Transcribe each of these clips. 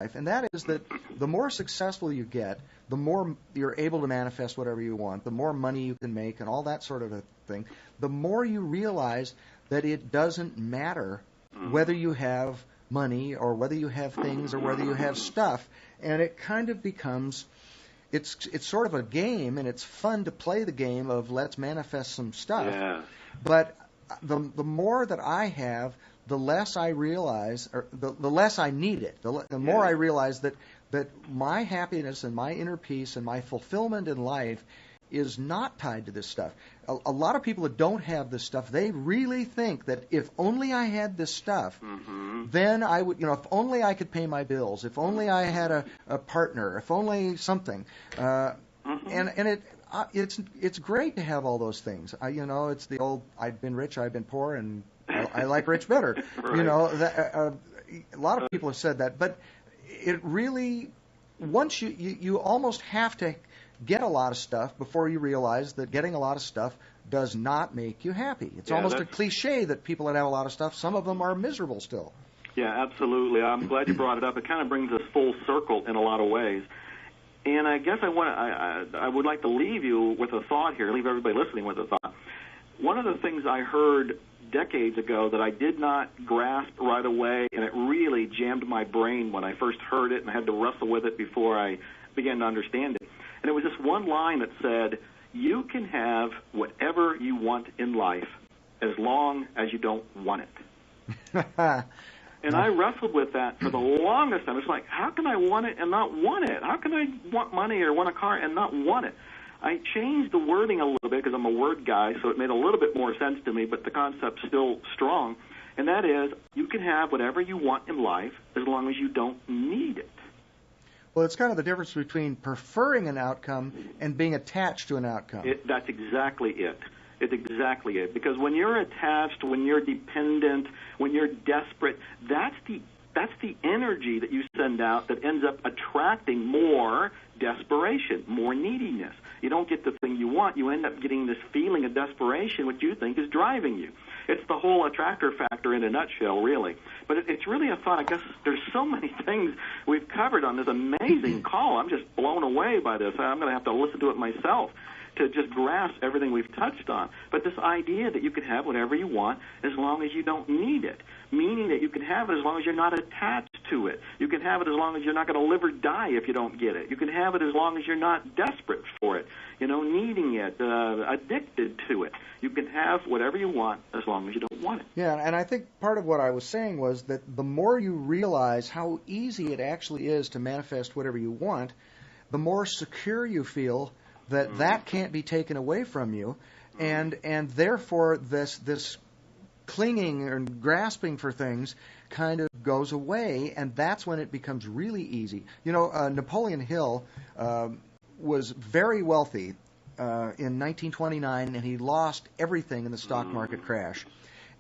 life, and that is that the more successful you get, the more you're able to manifest whatever you want, the more money you can make, and all that sort of a thing, the more you realize that it doesn't matter whether you have money or whether you have things or whether you have stuff, and it kind of becomes, it's sort of a game, and it's fun to play the game of let's manifest some stuff. Yeah. But the more that I have, the less I realize, or the less I need it. The more I realize that my happiness and my inner peace and my fulfillment in life is not tied to this stuff. A lot of people that don't have this stuff, they really think that if only I had this stuff, then I would, if only I could pay my bills, if only I had a partner, if only something. And it's great to have all those things. It's the old I've been rich, I've been poor, and I like rich better. Right. A lot of people have said that, but it really, once you almost have to get a lot of stuff before you realize that getting a lot of stuff does not make you happy. It's almost a cliche that people that have a lot of stuff, some of them are miserable still. Yeah, absolutely. I'm glad you brought it up. It kind of brings us full circle in a lot of ways. And I guess I would like to leave you with a thought here, leave everybody listening with a thought. One of the things I heard decades ago that I did not grasp right away, and it really jammed my brain when I first heard it and I had to wrestle with it before I began to understand it. And it was this one line that said, you can have whatever you want in life as long as you don't want it. And I wrestled with that for the longest time. It's like, how can I want it and not want it? How can I want money or want a car and not want it? I changed the wording a little bit because I'm a word guy, so it made a little bit more sense to me, but the concept's still strong. And that is, you can have whatever you want in life as long as you don't need it. Well, it's kind of the difference between preferring an outcome and being attached to an outcome. That's exactly it. It's exactly it. Because when you're attached, when you're dependent, when you're desperate, that's the energy that you send out that ends up attracting more desperation, more neediness. You don't get the thing you want. You end up getting this feeling of desperation, which you think is driving you. It's the whole attractor factor in a nutshell, really. But it's really a thought. I guess there's so many things we've covered on this amazing call. I'm just blown away by this. I'm going to have to listen to it myself to just grasp everything we've touched on. But this idea that you can have whatever you want as long as you don't need it, meaning that you can have it as long as you're not attached to it. You can have it as long as you're not going to live or die if you don't get it. You can have it as long as you're not desperate for it, needing it, addicted to it. You can have whatever you want as long as you don't want it. Yeah, and I think part of what I was saying was that the more you realize how easy it actually is to manifest whatever you want, the more secure you feel that can't be taken away from you, and therefore this clinging and grasping for things kind of goes away, and that's when it becomes really easy. Napoleon Hill was very wealthy in 1929, and he lost everything in the stock market crash.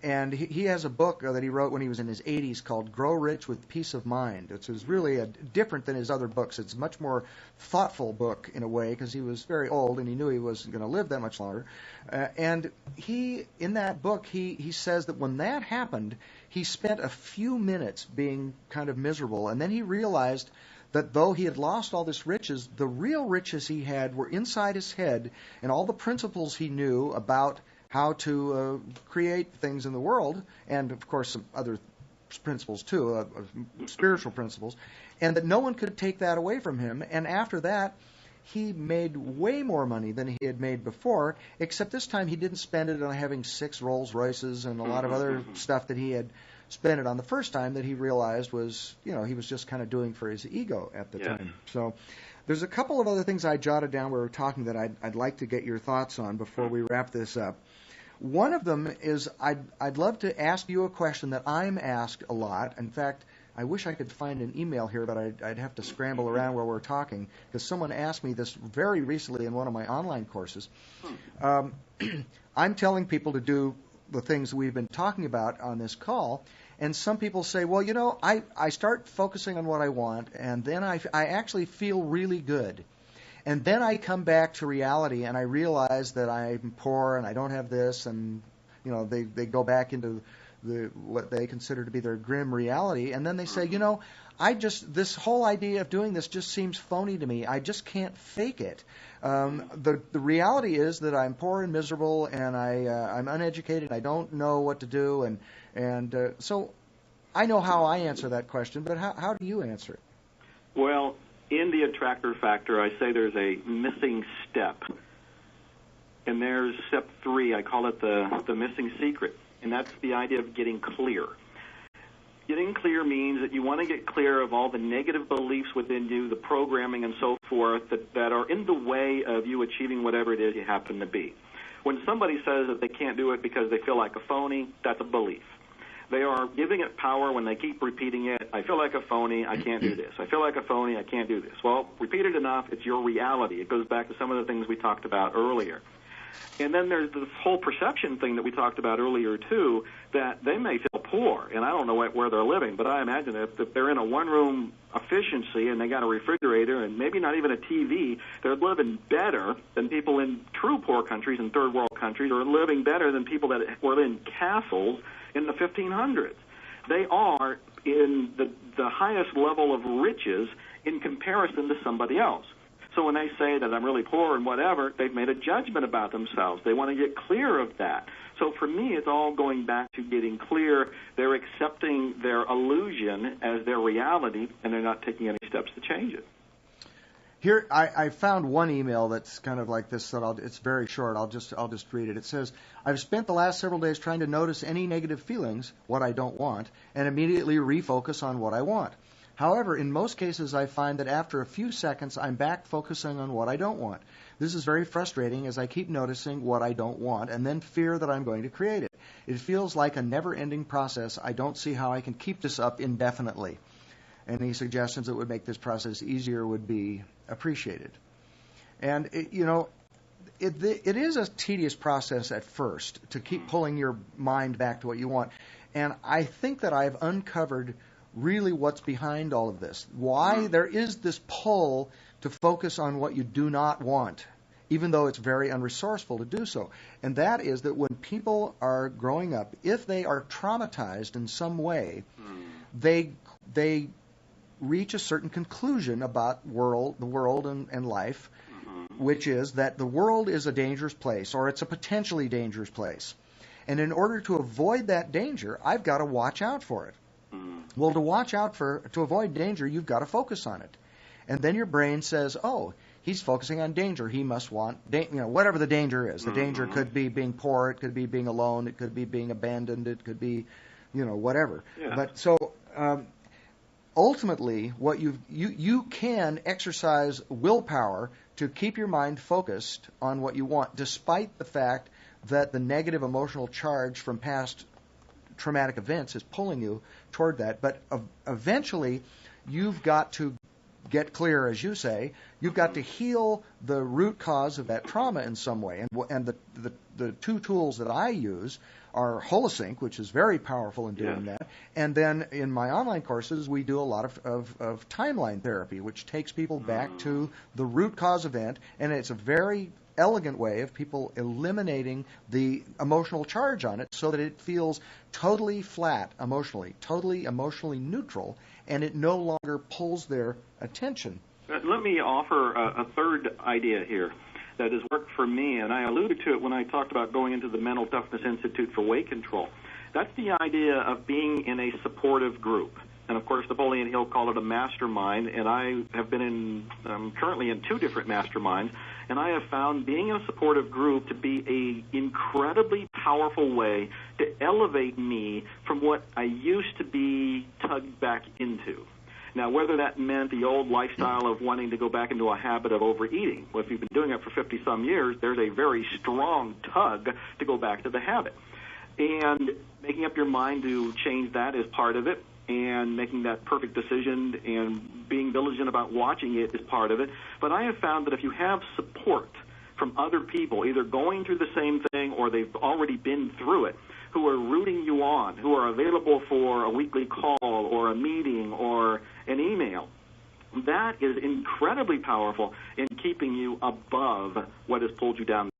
And he has a book that he wrote when he was in his 80s called Grow Rich with Peace of Mind. It's really different than his other books. It's a much more thoughtful book in a way because he was very old and he knew he wasn't going to live that much longer. And in that book, he says that when that happened, he spent a few minutes being kind of miserable. And then he realized that though he had lost all this riches, the real riches he had were inside his head, and all the principles he knew about how to create things in the world, and of course some other principles too, spiritual principles, and that no one could take that away from him. And after that, he made way more money than he had made before, except this time he didn't spend it on having 6 Rolls Royces and a lot of other stuff that he had spent it on the first time that he realized was, he was just kind of doing for his ego at the time. So there's a couple of other things I jotted down where we're talking that I'd like to get your thoughts on before we wrap this up. One of them is I'd love to ask you a question that I'm asked a lot. In fact, I wish I could find an email here, but I'd have to scramble around while we're talking, because someone asked me this very recently in one of my online courses. I'm telling people to do the things we've been talking about on this call, and some people say, well, I start focusing on what I want, and then I actually feel really good. And then I come back to reality, and I realize that I'm poor and I don't have this, and they go back into what they consider to be their grim reality, and then they say, this whole idea of doing this just seems phony to me. I just can't fake it. The reality is that I'm poor and miserable, and I'm uneducated. I don't know what to do, and so I know how I answer that question, but how do you answer it? Well, in the attractor factor, I say there's a missing step. And there's step 3, I call it the missing secret, and that's the idea of getting clear. Getting clear means that you want to get clear of all the negative beliefs within you, the programming and so forth, that are in the way of you achieving whatever it is you happen to be. When somebody says that they can't do it because they feel like a phony, that's a belief. They are giving it power when they keep repeating it. I feel like a phony, I can't do this. I feel like a phony, I can't do this. Well, repeat it enough, it's your reality. It goes back to some of the things we talked about earlier. And then there's this whole perception thing that we talked about earlier, too, that they may feel poor, and I don't know where they're living, but I imagine if they're in a one-room efficiency and they got a refrigerator and maybe not even a TV, they're living better than people in true poor countries and third-world countries, or living better than people that were in castles in the 1500s. They are in the highest level of riches in comparison to somebody else. So when they say that I'm really poor and whatever, they've made a judgment about themselves. They want to get clear of that. So for me, it's all going back to getting clear. They're accepting their illusion as their reality, and they're not taking any steps to change it. Here, I found one email that's kind of like this. It's very short. I'll just read it. It says, "I've spent the last several days trying to notice any negative feelings, what I don't want, and immediately refocus on what I want. However, in most cases, I find that after a few seconds, I'm back focusing on what I don't want. This is very frustrating as I keep noticing what I don't want and then fear that I'm going to create it. It feels like a never-ending process. I don't see how I can keep this up indefinitely. Any suggestions that would make this process easier would be appreciated." And, it is a tedious process at first to keep pulling your mind back to what you want. And I think that I've uncovered really what's behind all of this. Why there is this pull to focus on what you do not want, even though it's very unresourceful to do so. And that is that when people are growing up, if they are traumatized in some way, they reach a certain conclusion about the world and life, which is that the world is a dangerous place, or it's a potentially dangerous place. And in order to avoid that danger, I've got to watch out for it. Well, to avoid danger, you've got to focus on it. And then your brain says, oh, he's focusing on danger. He must want, whatever the danger is. The danger could be being poor. It could be being alone. It could be being abandoned. It could be, whatever. Yeah. But so ultimately, what you can exercise willpower to keep your mind focused on what you want, despite the fact that the negative emotional charge from past traumatic events is pulling you toward that. But eventually, you've got to get clear, as you say. You've got to heal the root cause of that trauma in some way. And the two tools that I use are Holosync, which is very powerful in doing that. And then in my online courses, we do a lot of timeline therapy, which takes people back to the root cause event. And it's a very elegant way of people eliminating the emotional charge on it so that it feels totally flat emotionally, totally emotionally neutral, and it no longer pulls their attention. Let me offer a third idea here that has worked for me, and I alluded to it when I talked about going into the Mental Toughness Institute for Weight Control. That's the idea of being in a supportive group. And, of course, Napoleon Hill called it a mastermind, and I have been currently in 2 different masterminds, and I have found being in a supportive group to be an incredibly powerful way to elevate me from what I used to be tugged back into. Now, whether that meant the old lifestyle of wanting to go back into a habit of overeating, well, if you've been doing it for 50-some years, there's a very strong tug to go back to the habit. And making up your mind to change that is part of it, and making that perfect decision and being diligent about watching it is part of it. But I have found that if you have support from other people, either going through the same thing or they've already been through it, who are rooting you on, who are available for a weekly call or a meeting or an email, that is incredibly powerful in keeping you above what has pulled you down